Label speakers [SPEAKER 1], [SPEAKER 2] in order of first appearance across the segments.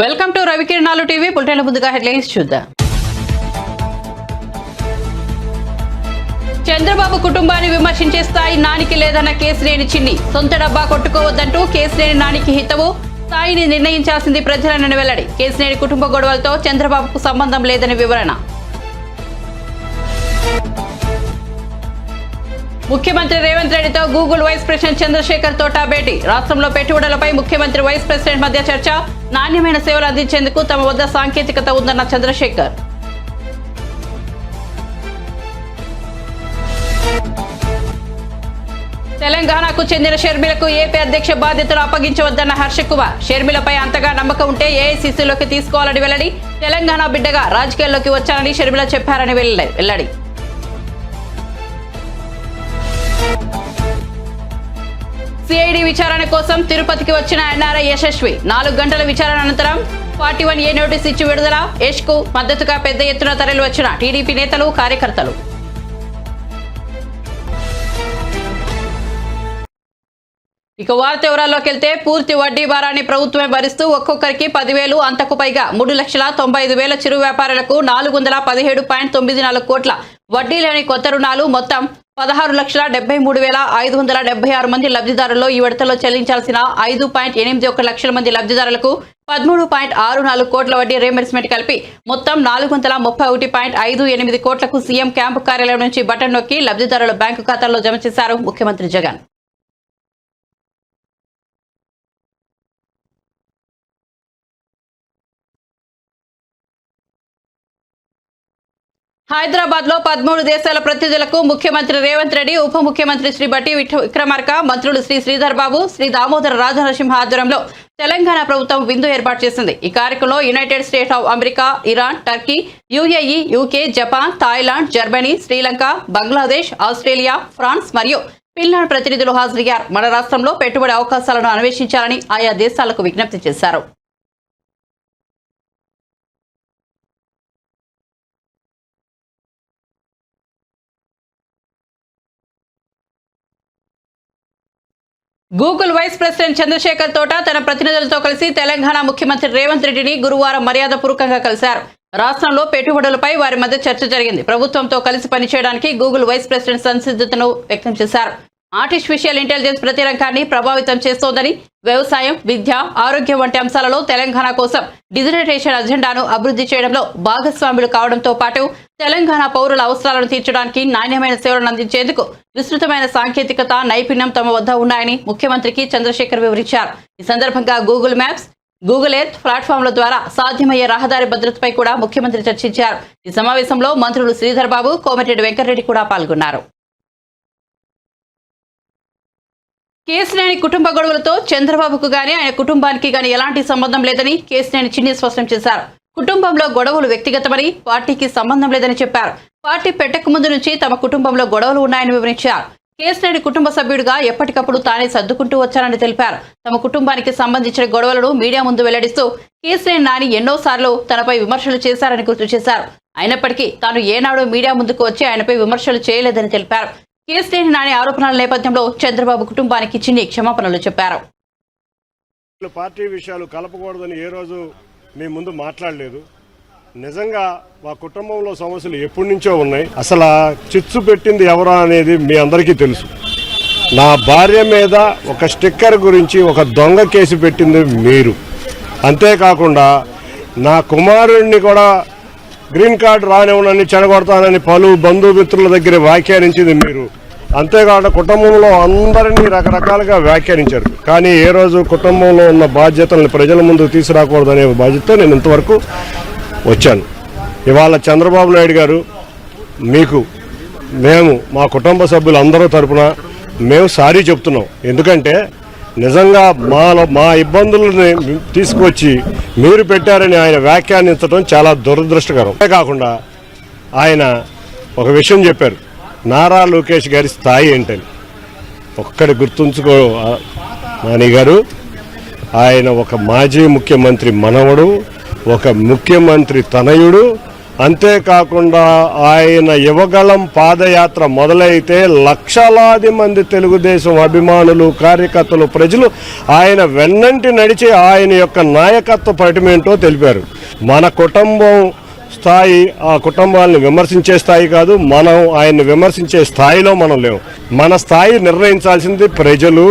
[SPEAKER 1] Welcome to Ravikiranalu TV. బులెటిన్ల ముందుగా headlines చూద్దాం. చంద్రబాబు కుటుంబాన్ని విమర్శించే స్థాయి నానికి లేదన్న కేసినేని చిన్ని. సొంత డబ్బా కొట్టుకోవద్దంటూ కేసినేని నానికి హితవు. స్థాయిని నిర్ణయించాల్సింది ప్రజలనని వెల్లడి. కేసినేని కుటుంబ గొడవలతో చంద్రబాబుకు సంబంధం లేదని వివరణ. ముఖ్యమంత్రి రేవంత్ రెడ్డితో Google vice president Chandrasekhar Thota భేటీ. రాష్ట్రంలో పెట్టుబడులపై ముఖ్యమంత్రి వైస్ ప్రెసిడెంట్ మధ్య చర్చ. నాణ్యమైన సేవలు అందించేందుకు తమ వద్ద సాంకేతికత ఉందన్న చంద్రశేఖర్. తెలంగాణకు చెందిన షర్మిలకు ఏపీ అధ్యక్ష బాధ్యతలు అప్పగించవద్దన్న హర్షకుమార్. షర్మిలపై అంతగా నమ్మకం ఉంటే ఏఐసీసీలోకి తీసుకోవాలని వెల్లడి. తెలంగాణ బిడ్డగా రాజకీయాల్లోకి వచ్చానని షర్మిల చెప్పారని వెల్లడి. సిఐడి విచారణ కోసం తిరుపతికి వచ్చిన ఎన్ఆర్ఐ యశస్వి. 4 గంటల విచారణ అనంతరం 41A నోటీస్ ఇచ్చి విడుదల. యష్ కు మద్దతుగా పెద్ద ఎత్తున తరలి వచ్చిన టీడీపీ నేతలు, కార్యకర్తలు. ఇక వార్త వివరాల్లోకి వెళ్తే, పూర్తి వడ్డీ భారాన్ని ప్రభుత్వమే భరిస్తూ ఒక్కొక్కరికి 10,000, అంతకు పైగా 3,95,000 చిరు వ్యాపారులకు 417.94 కోట్ల వడ్డీ లేని కొత్త రుణాలు. మొత్తం 16,73,576 మంది లబ్ధిదారుల్లో ఈ విడతలో చెల్లించాల్సిన 5.81 లక్షల మంది లబ్ధిదారులకు 13.64 కోట్ల వడ్డీ రీయింబర్స్మెంట్ కలిపి మొత్తం 431.58 కోట్లకు సీఎం క్యాంపు కార్యాలయం నుంచి బటన్ నొక్కి లబ్ధిదారుల బ్యాంకు ఖాతాల్లో జమ చేశారు ముఖ్యమంత్రి జగన్. హైదరాబాద్ లో 13 దేశాల ప్రతినిధులకు ముఖ్యమంత్రి రేవంత్ రెడ్డి, ఉప ముఖ్యమంత్రి శ్రీ బట్టి విక్రమార్క, మంత్రులు శ్రీ శ్రీధర్ బాబు, శ్రీ దామోదర రాజనరసింహ ఆధ్వర్యంలో తెలంగాణ ప్రభుత్వం విందు ఏర్పాటు చేసింది. ఈ కార్యక్రమంలో United States of America, Iran, Turkey, UAE, UK, Japan, Thailand, Germany, Sri Lanka, Bangladesh, Australia, France మరియు ఫిన్లాండ్ ప్రతినిధులు హాజరయ్యారు. మన రాష్ట్రంలో పెట్టుబడి అవకాశాలను అన్వేషించాలని ఆయా దేశాలకు విజ్ఞప్తి చేశారు. Google vice president Chandrasekhar Thota తన ప్రతినిధులతో కలిసి తెలంగాణ ముఖ్యమంత్రి రేవంత్ రెడ్డిని గురువారం మర్యాదపూర్వకంగా కలిశారు. రాష్ట్రంలో పెట్టుబడులపై వారి మధ్య చర్చ జరిగింది. ప్రభుత్వంతో కలిసి పనిచేయడానికి గూగుల్ వైస్ ప్రెసిడెంట్ సంసిద్ధతను వ్యక్తం చేశారు. ఆర్టిఫిషియల్ ఇంటెలిజెన్స్ ప్రతి రంగాన్ని ప్రభావితం చేస్తోందని, వ్యవసాయం, విద్య, ఆరోగ్యం వంటి అంశాలలో తెలంగాణ కోసం డిజిటైజేషన్ అజెండాను అభివృద్ధి చేయడంలో భాగస్వాములు కావడంతో పాటు తెలంగాణ పౌరుల అవసరాలను తీర్చడానికి నాణ్యమైన సేవలను అందించేందుకు విస్తృతమైన సాంకేతికత, నైపుణ్యం తమ వద్ద ఉన్నాయని ముఖ్యమంత్రికి చంద్రశేఖర్ వివరించారు. ఈ సందర్భంగా గూగుల్ మ్యాప్స్, గూగుల్ ఎర్త్ ప్లాట్ఫామ్ల ద్వారా సాధ్యమయ్యే రహదారి భద్రతపై కూడా ముఖ్యమంత్రి చర్చించారు. ఈ సమావేశంలో మంత్రులు శ్రీధర్ బాబు, కోమటిరెడ్డి వెంకటరెడ్డి కూడా పాల్గొన్నారు. కేసినేని కుటుంబ గొడవలతో చంద్రబాబుకు గానీ ఆయన కుటుంబానికి గానీ ఎలాంటి సంబంధం లేదని కేసినేని చిన్ని స్పష్టం చేశారు. కుటుంబంలో గొడవలు వ్యక్తిగతమని, పార్టీకి సంబంధం లేదని చెప్పారు. పార్టీ పెట్టక ముందు నుంచి తమ కుటుంబంలో గొడవలు ఉన్నాయని వివరించారు. కేసినేని కుటుంబ సభ్యుడిగా ఎప్పటికప్పుడు తానే సర్దుకుంటూ వచ్చానని తెలిపారు. తమ కుటుంబానికి సంబంధించిన గొడవలను మీడియా ముందు వెల్లడిస్తూ కేసినేని నాని ఎన్నోసార్లు తనపై విమర్శలు చేశారని గుర్తు చేశారు. అయినప్పటికీ తాను ఏనాడో మీడియా ముందుకు వచ్చి ఆయనపై విమర్శలు చేయలేదని తెలిపారు. కేసినేని నాని ఆరోపణల నేపథ్యంలో చంద్రబాబు కుటుంబానికి చిన్ని క్షమాపణలు చెప్పారు.
[SPEAKER 2] పార్టీ విషయాలు కలపకూడదని ఏ రోజు మీ ముందు మాట్లాడలేదు. నిజంగా మా కుటుంబంలో సమస్యలు ఎప్పటి నుంచో ఉన్నాయి. అసలు చిచ్చు పెట్టింది ఎవరా అనేది మీ అందరికీ తెలుసు. నా భార్య మీద ఒక స్టిక్కర్ గురించి ఒక దొంగ కేసు పెట్టింది మీరు. అంతేకాకుండా నా కుమారుడిని కూడా గ్రీన్ కార్డు రానివ్వనని చెడగొడతానని పలు బంధుమిత్రుల దగ్గర వ్యాఖ్యానించింది మీరు. అంతేకాకుండా కుటుంబంలో అందరినీ రకరకాలుగా వ్యాఖ్యానించారు. కానీ ఏ రోజు కుటుంబంలో ఉన్న బాధ్యతలను ప్రజల ముందుకు తీసుకురాకూడదనే బాధ్యతతో నేను ఇంతవరకు వచ్చాను. ఇవాళ చంద్రబాబు నాయుడు గారు మేము మా కుటుంబ సభ్యులందరూ తరపున మేము సారీ చెప్తున్నాం. ఎందుకంటే నిజంగా మా ఇబ్బందులని తీసుకొచ్చి మీరు పెట్టారని ఆయన వ్యాఖ్యానించడం చాలా దురదృష్టకరం. అంతేకాకుండా ఆయన ఒక విషయం చెప్పారు, నారా లోకేష్ గారి స్థాయి ఏంటని. ఒక్కడి గుర్తుంచుకో నాని గారు, ఆయన ఒక మాజీ ముఖ్యమంత్రి మనవడు, ఒక ముఖ్యమంత్రి తనయుడు. అంతేకాకుండా ఆయన యువగళం పాదయాత్ర మొదలైతే లక్షలాది మంది తెలుగుదేశం అభిమానులు, కార్యకర్తలు, ప్రజలు ఆయన వెన్నంటి నడిచి ఆయన యొక్క నాయకత్వ పటిమేంటో తెలిపారు. మన కుటుంబం స్థాయి ఆ కుటుంబాలను విమర్శించే స్థాయి కాదు, మనం ఆయన్ని విమర్శించే స్థాయిలో మనం లేవు. మన స్థాయి నిర్ణయించాల్సింది ప్రజలు,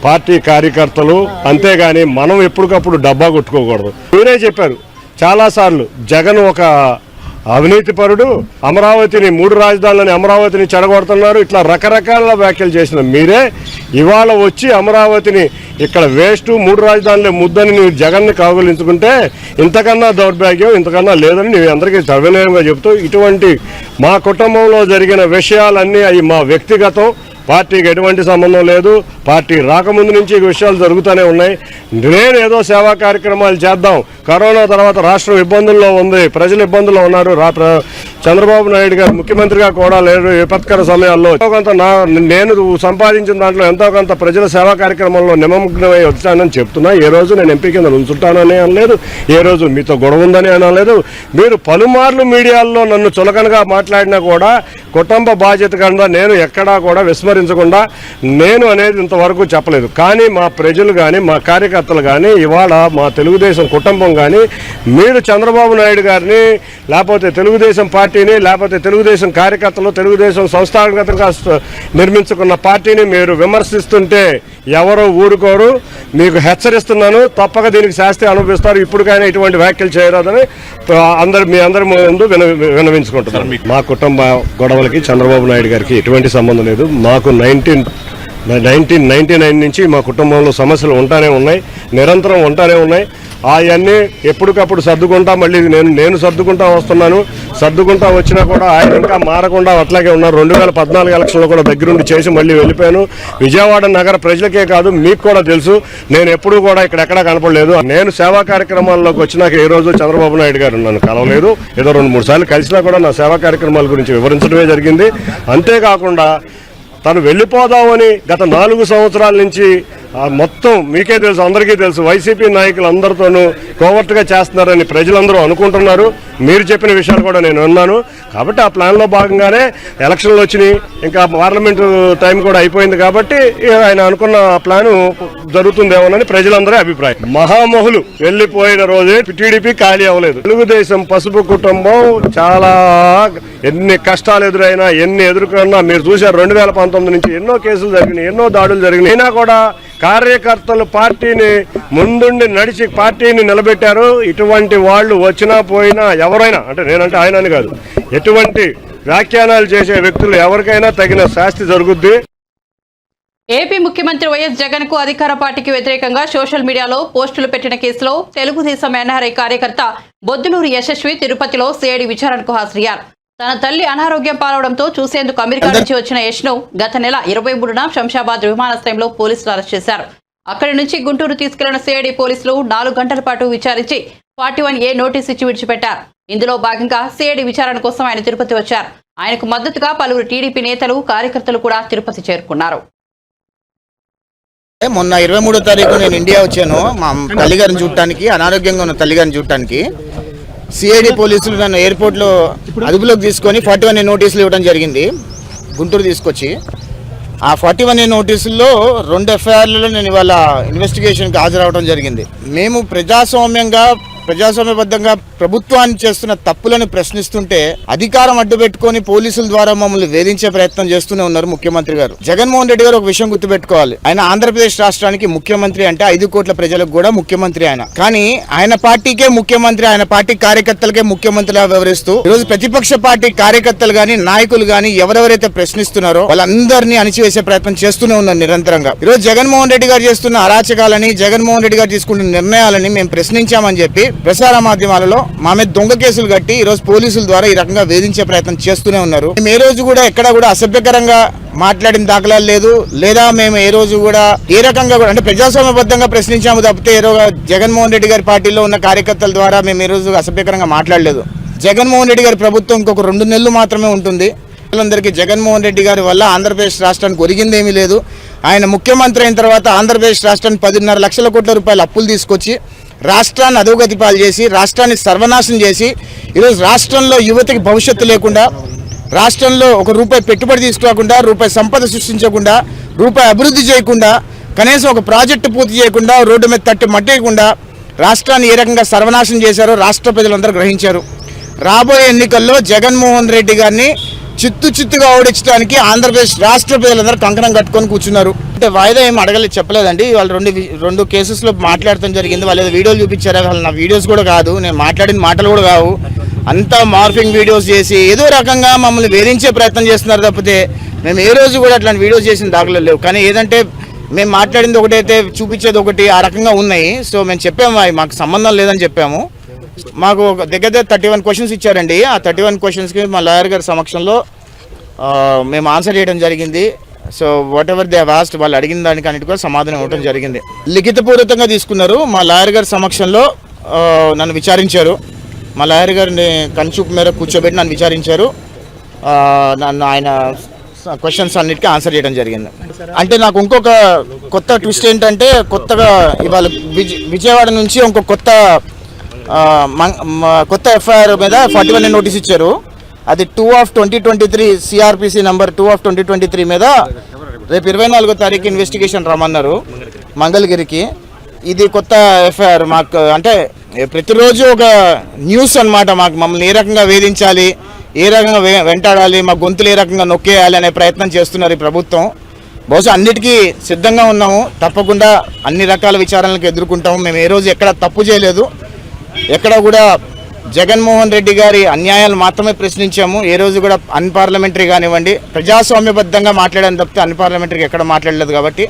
[SPEAKER 2] పార్టీ కార్యకర్తలు. అంతేగాని మనం ఎప్పటికప్పుడు డబ్బా కొట్టుకోకూడదు. మీరే చెప్పారు చాలాసార్లు, జగన్ ఒక అవినీతి పరుడు, అమరావతిని 3 రాజధానులని అమరావతిని చెడగొడుతున్నారు, ఇట్లా రకరకాల వ్యాఖ్యలు చేసిన మీరే ఇవాళ వచ్చి అమరావతిని ఇక్కడ వేస్ట్, 3 రాజధానులే ముద్దని నువ్వు జగన్ని కాగులించుకుంటే ఇంతకన్నా దౌర్భాగ్యం ఇంతకన్నా లేదని నువ్వు అందరికీ సవినయంగా చెబుతూ, ఇటువంటి మా కుటుంబంలో జరిగిన విషయాలన్నీ అవి మా వ్యక్తిగతం, పార్టీకి ఎటువంటి సంబంధం లేదు. పార్టీ రాకముందు నుంచి ఈ విషయాలు జరుగుతూనే ఉన్నాయి. నేను ఏదో సేవా కార్యక్రమాలు చేద్దాం, కరోనా తర్వాత రాష్ట్రం ఇబ్బందుల్లో ఉంది, ప్రజలు ఇబ్బందుల్లో ఉన్నారు, చంద్రబాబు నాయుడు గారు ముఖ్యమంత్రిగా కూడా లేరు, విపత్కర సమయాల్లో ఎంతో కొంత నేను సంపాదించిన దాంట్లో ఎంతో కొంత ప్రజల సేవా కార్యక్రమంలో నిమగ్నమై వచ్చానని చెప్తున్నా. ఏ రోజు నేను ఎంపీ కింద ఉంచుంటానని అనలేదు, ఏ రోజు మీతో గొడవ ఉందని అనలేదు. మీరు పలుమార్లు మీడియాల్లో నన్ను చులకనగా మాట్లాడినా కూడా కుటుంబ బాధ్యత కింద నేను ఎక్కడా కూడా విస్మరించకుండా నేను అనేది ఇంతవరకు చెప్పలేదు. కానీ మా ప్రజలు కానీ మా కార్యకర్తలు కానీ ఇవాళ మా తెలుగుదేశం కుటుంబం కానీ మీరు చంద్రబాబు నాయుడు గారిని, లేకపోతే తెలుగుదేశం పార్టీని, లేకపోతే తెలుగుదేశం కార్యకర్తలు, తెలుగుదేశం సంస్థాగతంగా నిర్మించుకున్న పార్టీని మీరు విమర్శిస్తుంటే ఎవరో ఊరుకోరు. మీకు హెచ్చరిస్తున్నాను, తప్పక దీనికి శాస్తి అనుభవిస్తారు. ఇప్పటికైనా ఇటువంటి వ్యాఖ్యలు చేయరాదని మీ అందరి ముందు వినవించుకుంటున్నారు. మా కుటుంబ గొడవలకి చంద్రబాబు నాయుడు గారికి ఎటువంటి సంబంధం లేదు. మాకు 1999 నుంచి మా కుటుంబంలో సమస్యలు ఉంటానే ఉన్నాయి, నిరంతరం ఉంటానే ఉన్నాయి. అవన్నీ ఎప్పటికప్పుడు సర్దుకుంటా మళ్ళీ నేను సర్దుకుంటా వస్తున్నాను. సర్దుకుంటా వచ్చినా కూడా ఆయన ఇంకా మారకుండా అట్లాగే ఉన్నారు. 2014 ఎలక్షన్లో కూడా దగ్గరుండి చేసి మళ్ళీ వెళ్ళిపోయాను. విజయవాడ నగర ప్రజలకే కాదు మీకు కూడా తెలుసు, నేను ఎప్పుడూ కూడా ఇక్కడెక్కడా కనపడలేదు. నేను సేవా కార్యక్రమాల్లోకి వచ్చినాక ఏ రోజు చంద్రబాబు నాయుడు గారు నన్ను కలవలేదు. ఏదో 2-3 సార్లు కలిసినా కూడా నా సేవా కార్యక్రమాల గురించి వివరించడమే జరిగింది. అంతేకాకుండా తను వెళ్ళిపోదామని గత 4 సంవత్సరాల నుంచి మొత్తం మీకే తెలుసు, అందరికీ తెలుసు, వైసీపీ నాయకులు అందరితోనూ కోవర్ట్గా చేస్తున్నారని ప్రజలందరూ అనుకుంటున్నారు. మీరు చెప్పిన విషయాలు కూడా నేను విన్నాను. కాబట్టి ఆ ప్లాన్లో భాగంగానే ఎలక్షన్లు వచ్చినాయి, ఇంకా పార్లమెంటు టైం కూడా అయిపోయింది. కాబట్టి ఆయన అనుకున్న ప్లాను జరుగుతుందేమోనని ప్రజలందరి అభిప్రాయం. మహామహులు వెళ్ళిపోయిన రోజే టీడీపీ ఖాళీ అవ్వలేదు. తెలుగుదేశం పసుపు కుటుంబం చాలా ఎన్ని కష్టాలు ఎదురైనా, ఎన్ని ఎదుర్కొన్నా మీరు చూశారు. 2019 నుంచి ఎన్నో కేసులు జరిగినాయి, ఎన్నో దాడులు జరిగినాయి. అయినా కూడా కార్యకర్తలు పార్టీని ముందుండి నడిచి పార్టీని నిలబెట్టారు. ఇటువంటి వాళ్ళు వచ్చినా పోయినా ఎవరైనా, అంటే నేనంటే ఆయన అని కాదు, ఎటువంటి వ్యాఖ్యానాలు చేసే వ్యక్తులు ఎవరికైనా తగిన శాస్తి జరుగుద్ది.
[SPEAKER 1] ఏపీ ముఖ్యమంత్రి వైఎస్ జగన్ కు అధికార పార్టీకి వ్యతిరేకంగా సోషల్ మీడియాలో పోస్టులు పెట్టిన కేసులో తెలుగుదేశం ఎన్ఆర్ఐ కార్యకర్త బొద్దులూరి యశస్వి తిరుపతిలో సిఐడి విచారణకు హాజరయ్యారు. తన తల్లి అనారోగ్యం పాలవడంతో చూసేందుకు అమెరికా నుంచి వచ్చిన యష్ను గత నెల 23న శంషాబాద్ విమానాశ్రయంలో పోలీసులు అరెస్ట్ చేశారు. అక్కడి నుంచి గుంటూరు తీసుకెళ్లిన సిఐడి పోలీసులు 4 గంటల పాటు విచారించి 41A నోటీసు ఇచ్చి విడిచిపెట్టారు. ఇందులో భాగంగా సిఐడి విచారణ కోసం ఆయన తిరుపతి వచ్చారు. ఆయనకు మద్దతుగా పలువురు టీడీపీ నేతలు, కార్యకర్తలు కూడా తిరుపతి చేరుకున్నారు.
[SPEAKER 3] మొన్న 23వ తారీఖు నేను ఇండియా వచ్చాను మా తల్లిగారిని చూడటానికి, అనారోగ్యంగా ఉన్న తల్లిగారిని చూడటానికి. సిఐడి పోలీసులు నన్ను ఎయిర్పోర్ట్లో అదుపులోకి తీసుకొని 41A నోటీసులు ఇవ్వడం జరిగింది గుంటూరు తీసుకొచ్చి. ఆ 41A నోటీసుల్లో 2 ఎఫ్ఐఆర్లలో నేను ఇవాళ ఇన్వెస్టిగేషన్కి హాజరవడం జరిగింది. మేము ప్రజాస్వామ్యబద్ధంగా ప్రభుత్వాన్ని చేస్తున్న తప్పులను ప్రశ్నిస్తుంటే అధికారం అడ్డుపెట్టుకొని పోలీసుల ద్వారా మమ్మల్ని వేధించే ప్రయత్నం చేస్తూనే ఉన్నారు ముఖ్యమంత్రి గారు. జగన్మోహన్ రెడ్డి గారు ఒక విషయం గుర్తుపెట్టుకోవాలి, ఆయన ఆంధ్రప్రదేశ్ రాష్ట్రానికి ముఖ్యమంత్రి అంటే 5 కోట్ల ప్రజలకు కూడా ముఖ్యమంత్రి ఆయన. కానీ ఆయన పార్టీకే ముఖ్యమంత్రి, ఆయన పార్టీ కార్యకర్తలకే ముఖ్యమంత్రిగా వ్యవహరిస్తూ ఈరోజు ప్రతిపక్ష పార్టీ కార్యకర్తలు గాని, నాయకులు గాని ఎవరెవరైతే ప్రశ్నిస్తున్నారో వాళ్ళందరినీ అణిచివేసే ప్రయత్నం చేస్తూనే ఉన్నారు నిరంతరంగా. ఈరోజు జగన్మోహన్ రెడ్డి గారు చేస్తున్న అరాచకాలని, జగన్మోహన్ రెడ్డి గారు తీసుకుంటున్న నిర్ణయాలని మేము ప్రశ్నించామని చెప్పి ప్రసార మాధ్యమాలలో మా మీద దొంగ కేసులు కట్టి ఈరోజు పోలీసుల ద్వారా ఈ రకంగా వేధించే ప్రయత్నం చేస్తూనే ఉన్నారు. మేము ఏ రోజు కూడా ఎక్కడా కూడా అసభ్యకరంగా మాట్లాడిన దాఖలాలు లేదు, లేదా మేము ఏ రోజు కూడా ఏ రకంగా కూడా అంటే ప్రజాస్వామ్యబద్ధంగా ప్రశ్నించాము తప్పితే జగన్మోహన్ రెడ్డి గారి పార్టీలో ఉన్న కార్యకర్తల ద్వారా మేము ఏ రోజు అసభ్యకరంగా మాట్లాడలేదు. జగన్మోహన్ రెడ్డి గారి ప్రభుత్వం ఇంకొక 2 నెలలు మాత్రమే ఉంటుంది. అందరికీ జగన్మోహన్ రెడ్డి గారి వల్ల ఆంధ్రప్రదేశ్ రాష్ట్రానికి ఒరిగిందేమీ లేదు. ఆయన ముఖ్యమంత్రి అయిన తర్వాత ఆంధ్రప్రదేశ్ రాష్ట్రానికి 10.5 లక్షల కోట్ల రూపాయల అప్పులు తీసుకొచ్చి రాష్ట్రాన్ని అధోగతి పాలు చేసి, రాష్ట్రాన్ని సర్వనాశనం చేసి ఈరోజు రాష్ట్రంలో యువతకి భవిష్యత్తు లేకుండా, రాష్ట్రంలో ఒక రూపాయి పెట్టుబడి తీసుకోకుండా, రూపాయి సంపద సృష్టించకుండా, రూపాయి అభివృద్ధి చేయకుండా, కనీసం ఒక ప్రాజెక్టు పూర్తి చేయకుండా, రోడ్డు మీద తట్టి మట్టేయకుండా రాష్ట్రాన్ని ఏ రకంగా సర్వనాశనం చేశారో రాష్ట్ర ప్రజలందరూ గ్రహించారు. రాబోయే ఎన్నికల్లో జగన్మోహన్ రెడ్డి గారిని చిత్తుగా ఓడించడానికి ఆంధ్రప్రదేశ్ రాష్ట్ర ప్రజలందరూ కంకణం కట్టుకొని కూర్చున్నారు. అంటే వాయిదా ఏం అడగలేదు, చెప్పలేదండి. వాళ్ళు రెండు కేసెస్లో మాట్లాడటం జరిగింది. వాళ్ళు ఏదో వీడియోలు చూపించారు, వాళ్ళు నా వీడియోస్ కూడా కాదు, నేను మాట్లాడిన మాటలు కూడా కావు. అంతా మార్ఫింగ్ వీడియోస్ చేసి ఏదో రకంగా మమ్మల్ని వేధించే ప్రయత్నం చేస్తున్నారు తప్పితే మేము ఏ రోజు కూడా అట్లాంటి వీడియోస్ చేసిన దాఖలు లేవు. కానీ ఏదంటే మేము మాట్లాడింది ఒకటైతే చూపించేది ఒకటి, ఆ రకంగా ఉన్నాయి. సో మేము చెప్పాము మాకు సంబంధం లేదని చెప్పాము. మాకు దగ్గర 31 క్వశ్చన్స్ ఇచ్చారండి. ఆ 31 క్వశ్చన్స్కి మా లాయర్ గారి సమక్షంలో మేము ఆన్సర్ చేయడం జరిగింది. సో వాట్ ఎవర్ దే వాస్ట్, వాళ్ళు అడిగిన దానికి అన్నిటి కూడా సమాధానం ఇవ్వడం జరిగింది. లిఖితపూర్వకంగా తీసుకున్నారు. మా లాయర్ గారి సమక్షంలో నన్ను విచారించారు. మా లాయర్ గారిని కనుచూపు మేర కూర్చోబెట్టి నన్ను విచారించారు. నన్ను ఆయన క్వశ్చన్స్ అన్నిటికీ ఆన్సర్ చేయడం జరిగింది. అంటే నాకు ఇంకొక కొత్త ట్విస్ట్ ఏంటంటే, కొత్తగా ఇవాళ విజయవాడ నుంచి ఇంకొక కొత్త ఎఫ్ఐఆర్ మీద 41 నోటీస్ ఇచ్చారు. అది 2/2023 సిఆర్పిసి నంబర్ 2/2023 మీద రేపు 24వ తారీఖు ఇన్వెస్టిగేషన్ రమ్మన్నారు మంగళగిరికి. ఇది కొత్త ఎఫ్ఐఆర్. మాకు అంటే ప్రతిరోజు ఒక న్యూస్ అన్నమాట. మమ్మల్ని ఏ రకంగా వేధించాలి, ఏ రకంగా వెంటాడాలి, మా గొంతులు ఏ రకంగా నొక్కేయాలి అనే ప్రయత్నం చేస్తున్నారు ఈ ప్రభుత్వం. బహుశా అన్నిటికీ సిద్ధంగా ఉన్నాము. తప్పకుండా అన్ని రకాల విచారణలకు ఎదుర్కొంటాము. మేము ఏ రోజు ఎక్కడ తప్పు చేయలేదు, ఎక్కడ కూడా జగన్మోహన్ రెడ్డి గారి అన్యాయాలు మాత్రమే ప్రశ్నించాము. ఏ రోజు కూడా అన్పార్లమెంటరీ కానివ్వండి, ప్రజాస్వామ్యబద్ధంగా మాట్లాడని తప్పితే అన్పార్లమెంటరీగా ఎక్కడ మాట్లాడలేదు. కాబట్టి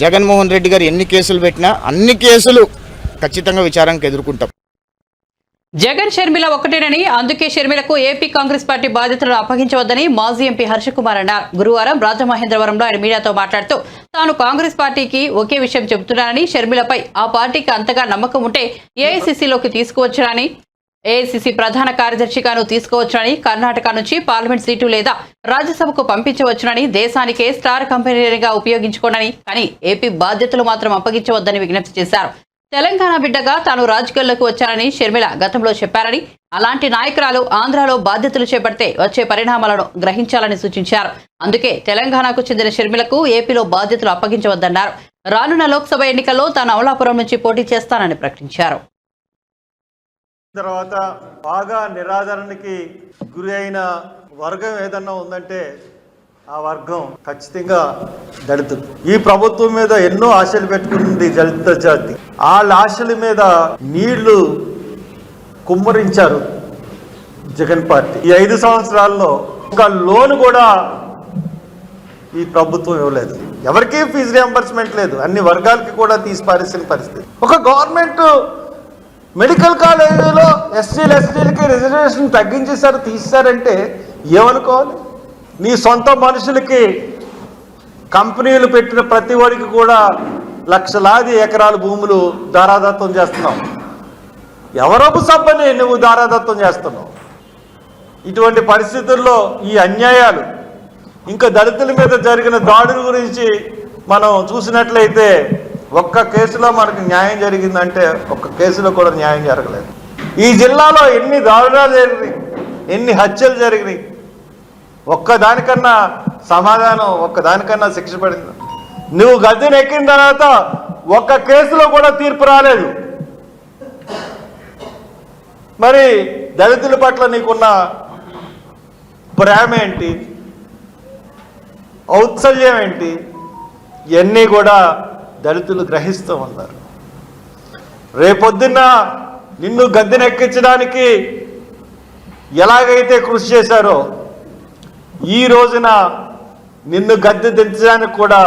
[SPEAKER 3] జగన్మోహన్ రెడ్డి గారు ఎన్ని కేసులు పెట్టినా అన్ని కేసులు ఖచ్చితంగా విచారణకు ఎదుర్కొంటాం.
[SPEAKER 1] జగన్ షర్మిల ఒకటేనని, అందుకే షర్మిలకు ఏపీ కాంగ్రెస్ పార్టీ బాధ్యతలను అప్పగించవద్దని మాజీ ఎంపీ హర్షకుమార్ అన్నారు. గురువారం రాజమహేంద్రవరంలో ఆయన మీడియాతో మాట్లాడుతూ తాను కాంగ్రెస్ పార్టీకి ఒకే విషయం చెబుతున్నానని, షర్మిలపై ఆ పార్టీకి అంతగా నమ్మకం ఉంటే ఏఐసీసీలోకి తీసుకువచ్చారని, ఏఐసీసీ ప్రధాన కార్యదర్శిగాను తీసుకోవచ్చునని, కర్ణాటక నుంచి పార్లమెంట్ సీటు లేదా రాజ్యసభకు పంపించవచ్చునని, దేశానికే స్టార్ కంపెనీగా ఉపయోగించుకోనని, కానీ ఏపీ బాధ్యతలు మాత్రం అప్పగించవద్దని విజ్ఞప్తి చేశారు. తెలంగాణ బిడ్డగా తాను రాజకీయాల్లోకి వచ్చానని షర్మిల గతంలో చెప్పారని, అలాంటి నాయకురాలు ఆంధ్రాలో బాధ్యతలు చేపడితే వచ్చే పరిణామాలను గ్రహించాలని సూచించారు. అందుకే తెలంగాణకు చెందిన షర్మిలకు ఏపీలో బాధ్యతలు అప్పగించవద్దన్నారు. రానున్న లోక్సభ ఎన్నికల్లో తాను అమలాపురం నుంచి పోటీ చేస్తానని ప్రకటించారు.
[SPEAKER 4] తర్వాత బాగా నిరాదరణకి గురి అయిన వర్గం ఏదన్నా ఉందంటే ఆ వర్గం ఖచ్చితంగా దళితులు. ఈ ప్రభుత్వం మీద ఎన్నో ఆశలు పెట్టుకుంది దళిత జాతి. వాళ్ళ ఆశల మీద నీళ్లు కుమ్మరించారు జగన్ పార్టీ. ఈ 5 సంవత్సరాల్లో ఒక లోన్ కూడా ఈ ప్రభుత్వం ఇవ్వలేదు. ఎవరికీ ఫీజు రియంబర్స్మెంట్ లేదు. అన్ని వర్గాలకి కూడా తీసి పారేసిన పరిస్థితి. ఒక గవర్నమెంట్ మెడికల్ కాలేజీలో ఎస్టీలకి రిజర్వేషన్ తగ్గించేశారు, తీశారంటే ఏమనుకోవాలి? నీ సొంత మనుషులకి కంపెనీలు పెట్టిన ప్రతి వాడికి కూడా లక్షలాది ఎకరాల భూములు దారాదత్తం చేస్తున్నావు. ఎవరొక సబ్బని నువ్వు దారాదత్తం చేస్తున్నావు. ఇటువంటి పరిస్థితుల్లో ఈ అన్యాయాలు, ఇంకా దళితుల మీద జరిగిన దాడుల గురించి మనం చూసినట్లయితే ఒక్క కేసులో మనకు న్యాయం జరిగిందంటే ఒక్క కేసులో కూడా న్యాయం జరగలేదు. ఈ జిల్లాలో ఎన్ని దారుణాలు జరిగినాయి, ఎన్ని హత్యలు జరిగినాయి, ఒక్కదానికన్నా సమాధానం, ఒక్కదానికన్నా శిక్ష పడింది. నువ్వు గద్దెను ఎక్కిన తర్వాత ఒక్క కేసులో కూడా తీర్పు రాలేదు. మరి దళితుల పట్ల నీకున్న ప్రేమ ఏంటి, ఔత్సల్యం ఏంటి, ఇవన్నీ కూడా దళితులు గ్రహిస్తూ ఉన్నారు. రేపొద్దున్న నిన్ను గద్దెనెక్కించడానికి ఎలాగైతే కృషి చేశారో ఈ రోజున నిన్ను గద్దె దించడానికి కూడా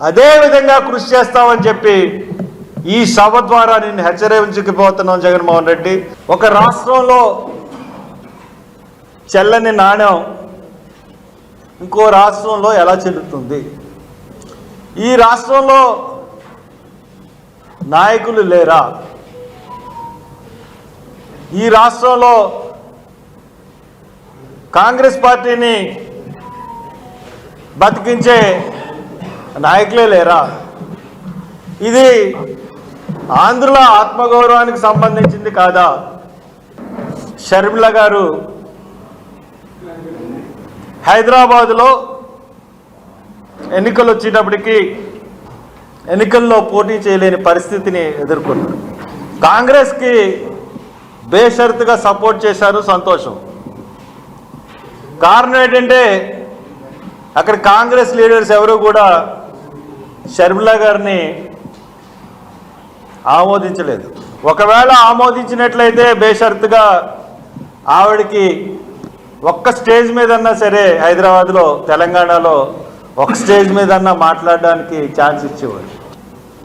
[SPEAKER 4] అదే విధంగా కృషి చేస్తామని చెప్పి ఈ సభ ద్వారా నిన్ను హెచ్చరించుకుపోతున్నాం జగన్మోహన్ రెడ్డి. ఒక రాష్ట్రంలో చెల్లని నాణ్యం ఇంకో రాష్ట్రంలో ఎలా చెల్లుతుంది? ఈ రాష్ట్రంలో నాయకులు లేరా? ఈ రాష్ట్రంలో కాంగ్రెస్ పార్టీని బతికించే నాయకులే లేరా? ఇది ఆంధ్రుల ఆత్మగౌరవానికి సంబంధించింది కాదా? షర్మిల గారు హైదరాబాదులో ఎన్నికలు వచ్చేటప్పటికి ఎన్నికల్లో పోటీ చేయలేని పరిస్థితిని ఎదుర్కొన్నారు. కాంగ్రెస్కి బేషరతుగా సపోర్ట్ చేశారు, సంతోషం. కారణం ఏంటంటే అక్కడ కాంగ్రెస్ లీడర్స్ ఎవరు కూడా షర్మిల గారిని ఆమోదించలేదు. ఒకవేళ ఆమోదించినట్లయితే బేషరతుగా ఆవిడకి ఒక్క స్టేజ్ మీదన్నా సరే హైదరాబాద్లో, తెలంగాణలో ఒక స్టేజ్ మీదన్నా మాట్లాడడానికి ఛాన్స్ ఇచ్చేవారు.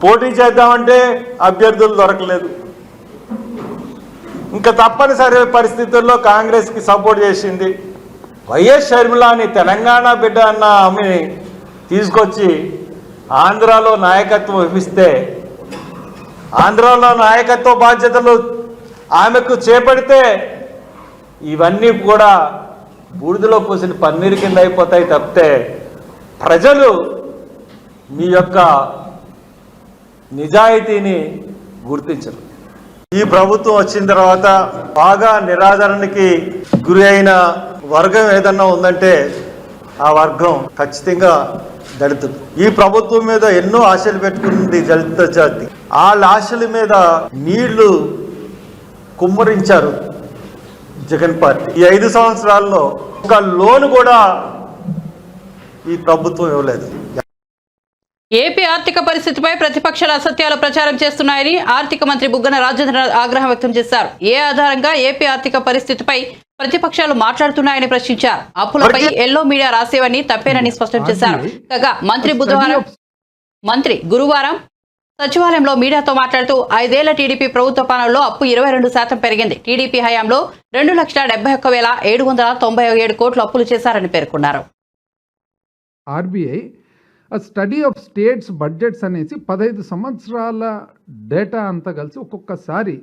[SPEAKER 4] పోటీ చేద్దామంటే అభ్యర్థులు దొరకలేదు. ఇంకా తప్పనిసరి పరిస్థితుల్లో కాంగ్రెస్కి సపోర్ట్ చేసింది. వైఎస్ షర్మిలాని తెలంగాణ బిడ్డ అన్న ఆమెని తీసుకొచ్చి ఆంధ్రాలో నాయకత్వం ఇప్పిస్తే, ఆంధ్రాలో నాయకత్వ బాధ్యతలు ఆమెకు చేపడితే ఇవన్నీ కూడా బూడిదలో పోసిన పన్నీరు కింద అయిపోతాయి తప్పితే ప్రజలు మీ యొక్క నిజాయితీని గుర్తించరు. ఈ ప్రభుత్వం వచ్చిన తర్వాత బాగా నిరాదరణకి గురి అయిన వర్గం ఏదన్నా ఉందంటే ఆ వర్గం ఖచ్చితంగా దళితులు. ఈ ప్రభుత్వం మీద ఎన్నో ఆశలు పెట్టుకుంది దళిత జాతి. ఆ ఆశల మీద నీళ్లు కుమ్మరించారు జగన్ పార్టీ. ఈ 5 సంవత్సరాల్లో ఒక లోను కూడా ఈ ప్రభుత్వం ఇవ్వలేదు.
[SPEAKER 1] ఏపీ ఆర్థిక పరిస్థితిపై ప్రతిపక్షాలు అసత్యాలు ప్రచారం చేస్తున్నాయని ఆర్థిక మంత్రి బుగ్గన రాజేంద్రనాథ్ ఆగ్రహం వ్యక్తం చేశారు. ఏ ఆధారంగా ఏపీ ఆర్థిక పరిస్థితిపై ప్రతిపక్షాలు మాట్లాడుతున్నాయని ప్రశ్నించారు. అప్పులపై ఎల్లో మీడియా రాసేవని తప్పేనని స్పష్టం చేశారు. కాగా మంత్రి గురువారం సచివాలయంలో మీడియాతో మాట్లాడుతూ 5 ఏళ్ల టీడీపీ ప్రభుత్వ పాలనలో అప్పు 22% పెరిగింది. టీడీపీ హయాంలో 2,71,797 కోట్లు అప్పులు చేశారని పేర్కొన్నారు.
[SPEAKER 5] RBI study of states budgets అనేసి 15 సంవత్సరాల డేటా అంతా కలిసి ఒక్కొక్కసారి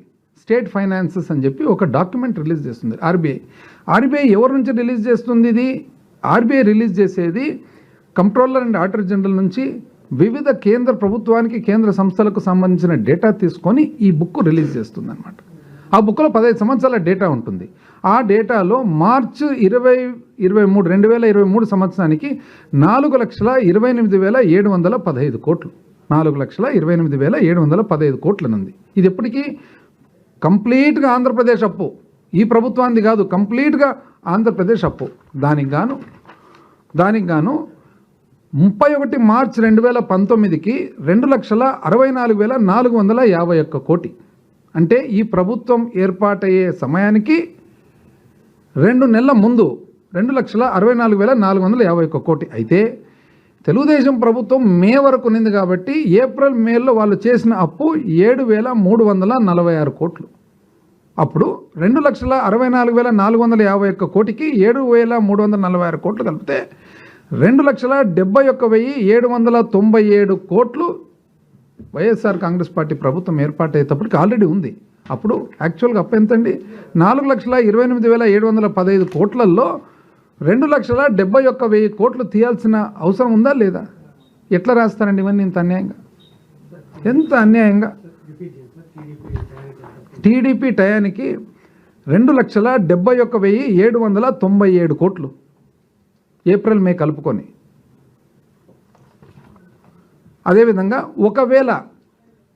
[SPEAKER 5] స్టేట్ ఫైనాన్సెస్ అని చెప్పి ఒక డాక్యుమెంట్ రిలీజ్ చేస్తుంది ఆర్బీఐ ఎవరి నుంచి రిలీజ్ చేస్తుంది? ఇది ఆర్బీఐ రిలీజ్ చేసేది కంట్రోలర్ అండ్ ఆడిటర్ జనరల్ నుంచి వివిధ కేంద్ర ప్రభుత్వానికి, కేంద్ర సంస్థలకు సంబంధించిన డేటా తీసుకొని ఈ బుక్ రిలీజ్ చేస్తుంది అనమాట. ఆ బుక్లో 15 సంవత్సరాల డేటా ఉంటుంది. ఆ డేటాలో మార్చి 2023 సంవత్సరానికి 4,28,715 కోట్లు, 4,28,715 కోట్లనుంది. ఇది ఎప్పటికీ కంప్లీట్గా ఆంధ్రప్రదేశ్ అప్పు, ఈ ప్రభుత్వానికి కాదు, కంప్లీట్గా ఆంధ్రప్రదేశ్ అప్పు. దానికి గాను 31 మార్చి 2019కి 2,64,451 కోటి. అంటే ఈ ప్రభుత్వం ఏర్పాటయ్యే సమయానికి 2 నెలల ముందు 2,64,451 కోటి. అయితే తెలుగుదేశం ప్రభుత్వం మే వరకు ఉంది కాబట్టి ఏప్రిల్ మేలో వాళ్ళు చేసిన అప్పు 7,346 కోట్లు. అప్పుడు 2,64,451 కోటికి 7,346 కోట్లు కలిపితే 2,71,797 కోట్లు వైఎస్ఆర్ కాంగ్రెస్ పార్టీ ప్రభుత్వం ఏర్పాటయ్యేటప్పటికి ఆల్రెడీ ఉంది. అప్పుడు యాక్చువల్గా అప్పు ఎంతండి? 4,28,715 కోట్లలో 2,71,000 కోట్లు తీయాల్సిన అవసరం ఉందా లేదా? ఎట్లా రాస్తారండి ఇవన్నీ ఇంత అన్యాయంగా? ఎంత అన్యాయంగా! టీడీపీ టయానికి 2,71,797 కోట్లు ఏప్రిల్ మే కలుపుకొని. అదేవిధంగా ఒకవేళ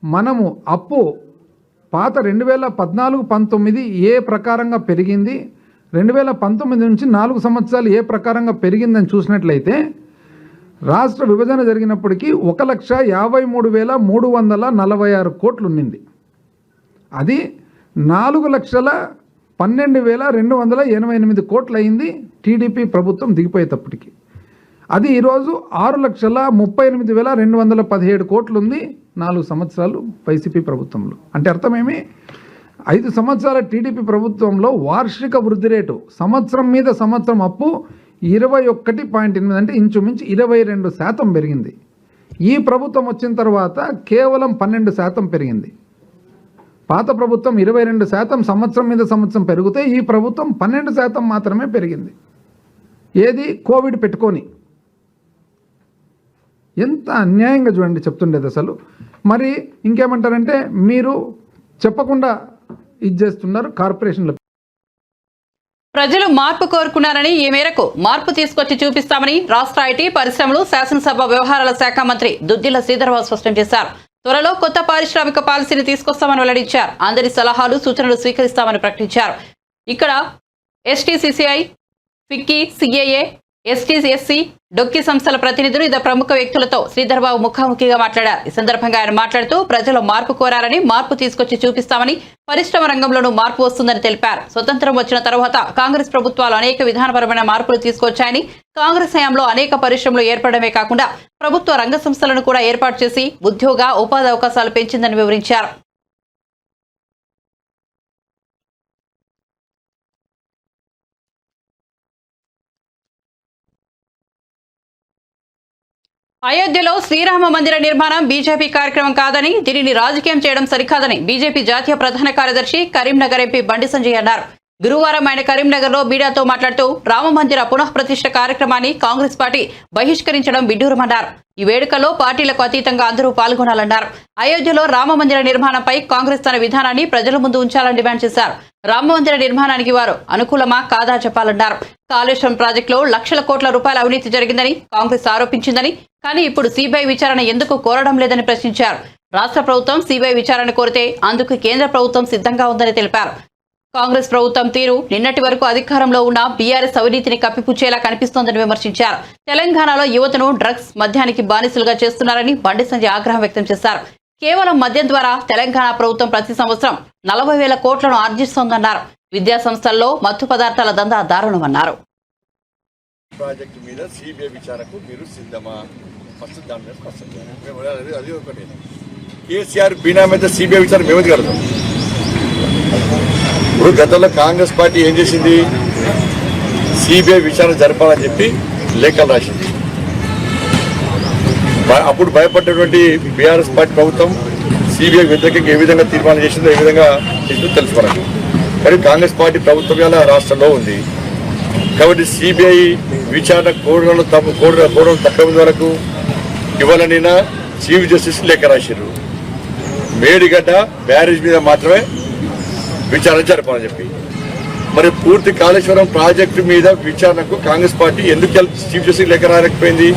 [SPEAKER 5] మనము అప్పు పాత 2014-19 ఏ ప్రకారంగా పెరిగింది, 2019 నుంచి 4 సంవత్సరాలు ఏ ప్రకారంగా పెరిగిందని చూసినట్లయితే రాష్ట్ర విభజన జరిగినప్పటికీ 1,53,346 కోట్లు ఉన్నింది. అది 4,12,288 కోట్లు అయింది టీడీపీ ప్రభుత్వం దిగిపోయేటప్పటికి. అది ఈరోజు 6,38,217 కోట్లు ఉంది 4 సంవత్సరాలు వైసీపీ ప్రభుత్వంలో. అంటే అర్థమేమి? 5 సంవత్సరాల టీడీపీ ప్రభుత్వంలో వార్షిక వృద్ధి రేటు సంవత్సరం మీద సంవత్సరం అప్పు 21.8 అంటే ఇంచుమించు 22% పెరిగింది. ఈ ప్రభుత్వం వచ్చిన తర్వాత కేవలం 12% పెరిగింది. పాత ప్రభుత్వం 22% సంవత్సరం మీద సంవత్సరం పెరిగితే ఈ ప్రభుత్వం 12% మాత్రమే పెరిగింది. ఏది? కోవిడ్ పెట్టుకొని. ఎంత అన్యాయంగా చూడండి చెప్తుండేది అసలు. మరి ఇంకేమంటారంటే మీరు చెప్పకుండా ఇది చేస్తున్నారు కార్పొరేషన్ల
[SPEAKER 1] ప్రజలు మార్పు కోరుకున్నారని ఈ మేరకు మార్పు తీసుకొచ్చి చూపిస్తామని రాష్ట్ర ఐటీ పరిశ్రమలు శాసనసభ వ్యవహారాల శాఖ మంత్రి దుద్దిల శ్రీధర్బాబు స్పష్టం చేశారు. త్వరలో కొత్త పారిశ్రామిక పాలసీని తీసుకొస్తామని వెల్లడించారు. అందరి సలహాలు సూచనలు స్వీకరిస్తామని ప్రకటించారు. ఇక్కడ ఎస్టీసీసీఐ, ఫిక్కీ, సిఏఏ, ఎస్టీఎస్సీ, డొక్కి సంస్థల ప్రతినిధులు ఇతర ప్రముఖ వ్యక్తులతో శ్రీధర్బాబు ముఖాముఖిగా మాట్లాడారు. ఈ సందర్భంగా ఆయన మాట్లాడుతూ ప్రజలు మార్పు కోరారని, మార్పు తీసుకొచ్చి చూపిస్తామని, పరిశ్రమ రంగంలోనూ మార్పు వస్తుందని తెలిపారు. స్వతంత్రం వచ్చిన తర్వాత కాంగ్రెస్ ప్రభుత్వాలు అనేక విధానపరమైన మార్పులు తీసుకొచ్చాయని, కాంగ్రెస్ హయాంలో అనేక పరిశ్రమలు ఏర్పడమే కాకుండా ప్రభుత్వ రంగ సంస్థలను కూడా ఏర్పాటు చేసి ఉద్యోగ, ఉపాధి అవకాశాలు పెంచిందని వివరించారు. అయోధ్యలో శ్రీరామ మందిర నిర్మాణం బీజేపీ కార్యక్రమం కాదని, దీనిని రాజకీయం చేయడం సరికాదని బీజేపీ జాతీయ ప్రధాన కార్యదర్శి కరీంనగర్ ఎంపీ బండి సంజయ్ అన్నారు. గురువారం ఆయన కరీంనగర్లో మీడియాతో మాట్లాడుతూ రామ మందిర పునఃప్రతిష్ఠ కార్యక్రమాన్ని కాంగ్రెస్ పార్టీ బహిష్కరించడం విడ్డూరమన్నారు. ఈ వేడుకలో పార్టీలకు అతీతంగా అందరూ పాల్గొనాలన్నారు. అయోధ్యలో రామ మందిర నిర్మాణంపై కాంగ్రెస్ తన విధానాన్ని ప్రజల ముందు ఉంచాలని డిమాండ్ చేశారు. రామ మందిర నిర్మాణానికి వారు అనుకూలమా కాదా చెప్పాలన్నారు. కాళేశ్వరం ప్రాజెక్టులో లక్షల కోట్ల రూపాయల అవినీతి జరిగిందని కాంగ్రెస్ ఆరోపించిందని, కానీ ఇప్పుడు సిబిఐ విచారణ ఎందుకు కోరడం లేదని ప్రశ్నించారు. రాష్ట్ర ప్రభుత్వం సిబిఐ విచారణ కోరితే అందుకు కేంద్ర ప్రభుత్వం సిద్ధంగా ఉందని తెలిపారు. కాంగ్రెస్ ప్రభుత్వం తీరు నిన్నటి వరకు అధికారంలో ఉన్న బీఆర్ఎస్ అవినీతిని కప్పిపుచ్చేలా కనిపిస్తోందని విమర్శించారు. తెలంగాణలో యువతను డ్రగ్స్, మద్యానికి బానిసలుగా చేస్తున్నారని బండి సంజయ్ ఆగ్రహం వ్యక్తం చేశారు. కేవలం మద్యం ద్వారా తెలంగాణ ప్రభుత్వం ప్రతి సంవత్సరం 40,000 కోట్లను ఆర్జిస్తోందన్నారు. విద్యా సంస్థల్లో మత్తు పదార్థాల దందా దారుణమన్నారు.
[SPEAKER 6] ప్రాజెక్టు మీద సిబిఐ విచారణకు మీరు సిద్ధమా? ఫస్ట్ దాని మీద స్పష్టం చేయాలి. అది ఒకటి. కేసీఆర్ బీనా మీద సిబిఐ విచారణ మేము కడతాం. ఇప్పుడు గతంలో కాంగ్రెస్ పార్టీ ఏం చేసింది? సిబిఐ విచారణ జరపాలని చెప్పి లేఖలు రాసింది. అప్పుడు భయపడ్డటువంటి బీఆర్ఎస్ పార్టీ ప్రభుత్వం సిబిఐ వ్యతిరేకంగా ఏ విధంగా తీర్మానం చేసిందో, ఏ విధంగా చేసిందో తెలుసుకోవాలి. కానీ కాంగ్రెస్ పార్టీ ప్రభుత్వం ఇలా రాష్ట్రంలో ఉంది కాబట్టి సిబిఐ విచారణ కోరడం తక్కువ వరకు ఇవ్వాలనినా చీఫ్ జస్టిస్ లేఖ రాశారు. మేడిగడ్డ బ్యారేజ్ మీద మాత్రమే విచారణ జరపాలని చెప్పి. మరి పూర్తి కాళేశ్వరం ప్రాజెక్టు మీద విచారణకు కాంగ్రెస్ పార్టీ ఎందుకు చీఫ్ జస్టిస్ లేఖ రాలేకపోయింది?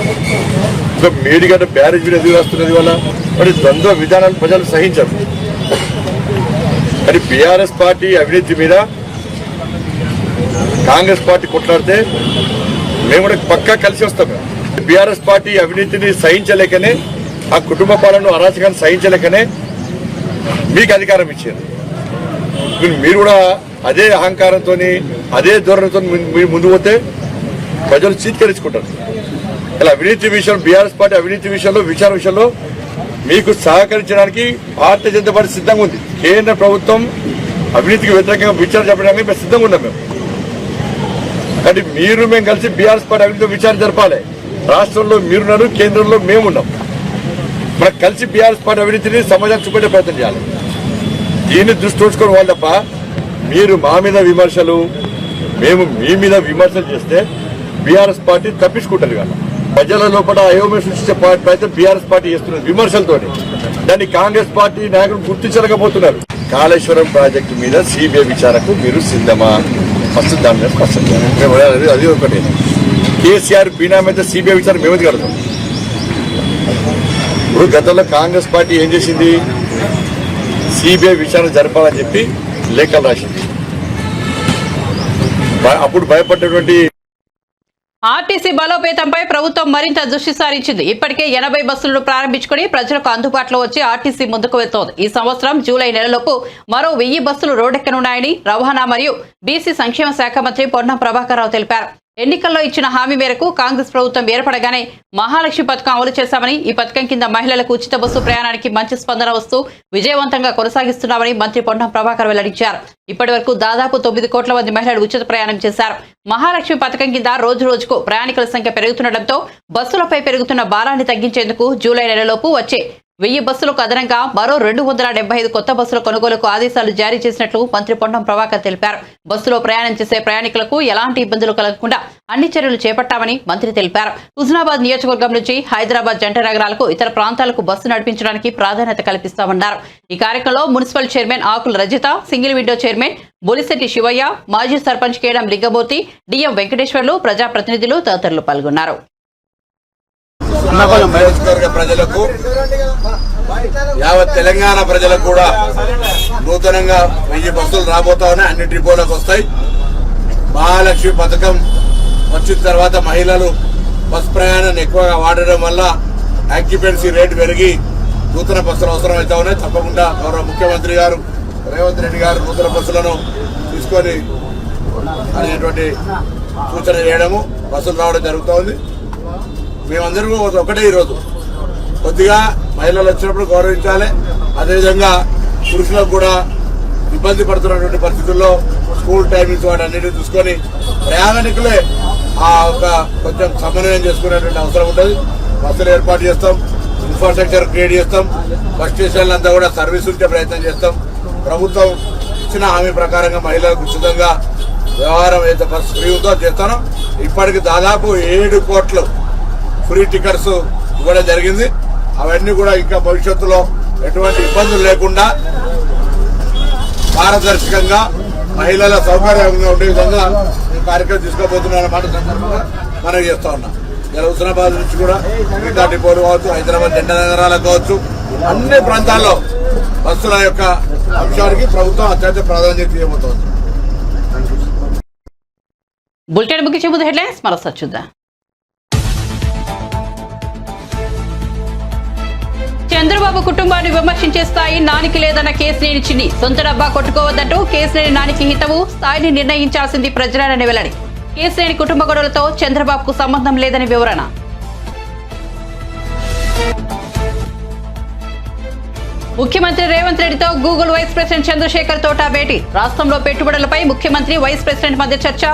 [SPEAKER 6] ఇంకా మేడిగడ్డ బ్యారేజ్ మీద ఎదురు రాస్తున్నది వల్ల మరి ద్వంద్వ విధానాలు ప్రజలు సహించరు. మరి బీఆర్ఎస్ పార్టీ అవినీతి మీద కాంగ్రెస్ పార్టీ కొట్లాడితే మేము కూడా పక్కా కలిసి వస్తాం. బీఆర్ఎస్ పార్టీ అవినీతిని సహించలేకనే, ఆ కుటుంబ పాలన అరాచకాన్ని సహించలేకనే మీకు అధికారం ఇచ్చారు. మీరు కూడా అదే అహంకారంతో, అదే ధోరణితో మీరు ముందు పోతే ప్రజలు చీత్కరించుకుంటారు. ఇలా అవినీతి విషయం, బీఆర్ఎస్ పార్టీ అవినీతి విషయంలో, విచారణ విషయంలో మీకు సహకరించడానికి భారతీయ జనతా పార్టీ సిద్ధంగా ఉంది. కేంద్ర ప్రభుత్వం అవినీతికి వ్యతిరేకంగా విచారణ జరపడానికి మేము సిద్ధంగా ఉన్నాం. కానీ మేము కలిసి బీఆర్ఎస్ పార్టీ అవినీతి విచారణ జరపాలి. రాష్ట్రంలో మీరున్నారు, కేంద్రంలో మేమున్నాం. మనకు కలిసి బీఆర్ఎస్ పార్టీ అవినీతిని సమాజానికి చూపెట్టే ప్రయత్నం చేయాలి. దీన్ని దృష్టి ఉంచుకోవడం వాళ్ళు తప్ప మీరు మా మీద విమర్శలు, మేము మీ మీద విమర్శలు చేస్తే బీఆర్ఎస్ పార్టీ తప్పించుకుంటారు. కదా ప్రజల లోపల అయోమయం సృష్టించే ప్రయత్నం బీఆర్ఎస్ పార్టీ చేస్తున్నారు విమర్శలతో. దాన్ని కాంగ్రెస్ పార్టీ నాయకులు గుర్తించలేకపోతున్నారు. కాళేశ్వరం ప్రాజెక్టు మీద సిబిఐ విచారణకు మీరు సిద్ధమా? ఫస్ట్ దాని మీద స్పష్టం చేయాలి. అది ఒకటి. కేసీఆర్ బీనా మీద సిబిఐ విచారణ మేము కడతాం. ఇప్పుడు గతంలో కాంగ్రెస్ పార్టీ ఏం చేసింది? సిబిఐ విచారణ జరపాలని చెప్పి లేఖలు రాసింది. అప్పుడు భయపడ్డటువంటి
[SPEAKER 1] ఆర్టీసీ బలోపేతంపై ప్రభుత్వం మరింత దృష్టి సారించింది. ఇప్పటికే 80 బస్సులను ప్రారంభించుకుని ప్రజలకు అందుబాటులో వచ్చి ఆర్టీసీ ముందుకు వెళ్తోంది. ఈ సంవత్సరం జూలై నెలలోపు మరో 1000 బస్సులు రోడ్డెక్కనున్నాయని రవాణా మరియు బీసీ సంక్షేమ శాఖ మంత్రి పొన్నం ప్రభాకర్ రావు తెలిపారు. ఎన్నికల్లో ఇచ్చిన హామీ మేరకు కాంగ్రెస్ ప్రభుత్వం ఏర్పడగానే మహాలక్ష్మి పథకం అమలు చేశామని, ఈ పథకం కింద మహిళలకు ఉచిత బస్సు ప్రయాణానికి మంచి స్పందన వస్తూ విజయవంతంగా కొనసాగిస్తున్నామని మంత్రి పొన్నం ప్రభాకర్ వెల్లడించారు. ఇప్పటి వరకు దాదాపు 9 కోట్ల మంది మహిళలు ఉచిత ప్రయాణం చేశారు. మహాలక్ష్మి పథకం కింద రోజు రోజుకు ప్రయాణికుల సంఖ్య పెరుగుతుండటంతో బస్సులపై పెరుగుతున్న భారాన్ని తగ్గించేందుకు జూలై నెలలోపు వచ్చే 1000 బస్సులకు అదనంగా మరో 275 కొత్త బస్సుల కొనుగోలుకు ఆదేశాలు జారీ చేసినట్లు మంత్రి పొన్నం ప్రభాకర్ తెలిపారు. బస్సులో ప్రయాణం చేసే ప్రయాణికులకు ఎలాంటి ఇబ్బందులు కలగకుండా అన్ని చర్యలు చేపట్టామని మంత్రి తెలిపారు. హుజునాబాద్ నియోజకవర్గం నుంచి హైదరాబాద్ జంట నగరాలకు ఇతర ప్రాంతాలకు బస్సు నడిపించడానికి ప్రాధాన్యత కల్పిస్తామన్నారు. ఈ కార్యక్రమంలో municipal chairman Akula Rajitha, single window chairman Bolisetti Shivayya, మాజీ సర్పంచ్ కేడం లింగమూర్తి, డిఎం వెంకటేశ్వర్లు, ప్రజాప్రతినిధులు తదితరులు పాల్గొన్నారు.
[SPEAKER 6] నియోజకవర్గ ప్రజలకు, యావత్ తెలంగాణ ప్రజలకు కూడా నూతనంగా 1000 బస్సులు రాబోతా ఉన్నాయి. అన్ని డిపోలకు వస్తాయి. మహాలక్ష్మి పథకం వచ్చిన తర్వాత మహిళలు బస్ ప్రయాణాన్ని ఎక్కువగా వాడడం వల్ల ఆక్యుపెన్సీ రేటు పెరిగి నూతన బస్సులు అవసరం అవుతా ఉన్నాయి. తప్పకుండా గౌరవ ముఖ్యమంత్రి గారు రేవంత్ రెడ్డి గారు నూతన బస్సులను తీసుకొని అనేటువంటి సూచన చేయడము, బస్సులు రావడం జరుగుతోంది. మేమందరూ ఒకటే ఈరోజు కొద్దిగా మహిళలు వచ్చినప్పుడు గౌరవించాలి. అదేవిధంగా పురుషులకు కూడా ఇబ్బంది పడుతున్నటువంటి పరిస్థితుల్లో స్కూల్ టైమింగ్స్ వాటి అన్నిటిని చూసుకొని ప్రయాణికులే కొంచెం సమన్వయం చేసుకునేటువంటి అవసరం ఉంటుంది. బస్సులు ఏర్పాటు చేస్తాం, ఇన్ఫ్రాస్ట్రక్చర్ క్రియేట్ చేస్తాం, బస్ స్టేషన్లు అంతా కూడా సర్వీస్ ఉంచే ప్రయత్నం చేస్తాం. ప్రభుత్వం ఇచ్చిన హామీ ప్రకారంగా మహిళలకు ఉచితంగా వ్యవహారం ఏదైతే బస్సు ఫ్రీ ఉందో చేస్తానో. ఇప్పటికి దాదాపు 7 కోట్లు ఫ్రీ టికెట్స్ ఇవ్వడం జరిగింది. అవన్నీ కూడా ఇంకా భవిష్యత్తులో ఎటువంటి ఇబ్బందులు లేకుండా పారదర్శకంగా మహిళల సౌకర్యంగా ఉండే విధంగా ఈ కార్యక్రమం తీసుకోబోతున్నమాట సందర్భంగా మనం చేస్తా ఉన్నాం. ఇలా హుస్నాబాద్ నుంచి కూడా మిగతా డిపోలు కావచ్చు, హైదరాబాద్ జంట నగరాలకు కావచ్చు, అన్ని ప్రాంతాల్లో బస్సుల యొక్క అంశానికి ప్రభుత్వం అత్యంత ప్రాధాన్యత ఇవ్వబోతోంది.
[SPEAKER 1] బులెటిన్ ముగించే ముందు హెడ్లైన్స్ మరోసారి చూద్దాం. చంద్రబాబు కుటుంబాన్ని విమర్శించే స్థాయి నానికి లేదన్న కేసినేని చిన్ని. సొంత డబ్బా కొట్టుకోవద్దంటూ కేసినేని నానికి హితవు, స్థాయిని నిర్ణయించాల్సింది ప్రజలనే వెల్లడి. కేసినేని కుటుంబ గొడవలతో చంద్రబాబుకు సంబంధం లేదని వివరణ. ముఖ్యమంత్రి రేవంత్ రెడ్డితో Google vice president Chandrasekhar Thota భేటీ. రాష్ట్రంలో పెట్టుబడులపై ముఖ్యమంత్రి, వైస్ ప్రెసిడెంట్ మధ్య చర్చ.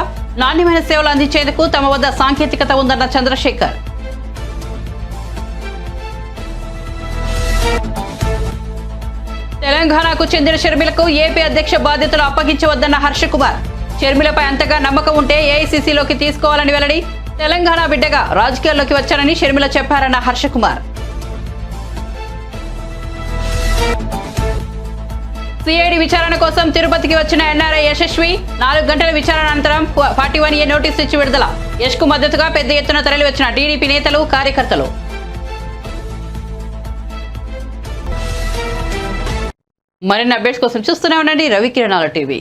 [SPEAKER 1] నాణ్యమైన సేవలు అందించేందుకు తమ వద్ద సాంకేతికత ఉందన్న చంద్రశేఖర్. తెలంగాణకు చెందిన షర్మిలకు ఏపీ అధ్యక్ష బాధ్యతలు అప్పగించవద్దన్న హర్షకుమార్. షర్మిలపై అంతగా నమ్మకం ఉంటే ఏఐసీసీలోకి తీసుకోవాలని వెల్లడి. తెలంగాణ బిడ్డగా రాజకీయాల్లోకి వచ్చారని షర్మిల చెప్పారన్న హర్షకుమార్. సిఐడి విచారణ కోసం తిరుపతికి వచ్చిన ఎన్ఆర్ఐ యశస్వి. 4 గంటల విచారణ అనంతరం 41A నోటీసు ఇచ్చి విడుదల. యశ్ కు మద్దతుగా పెద్ద ఎత్తున తరలి వచ్చిన టీడీపీ నేతలు, కార్యకర్తలు. మరిన్ని అప్డేట్స్ కోసం చూస్తూనే ఉండండి రవికిరణాల టీవీ.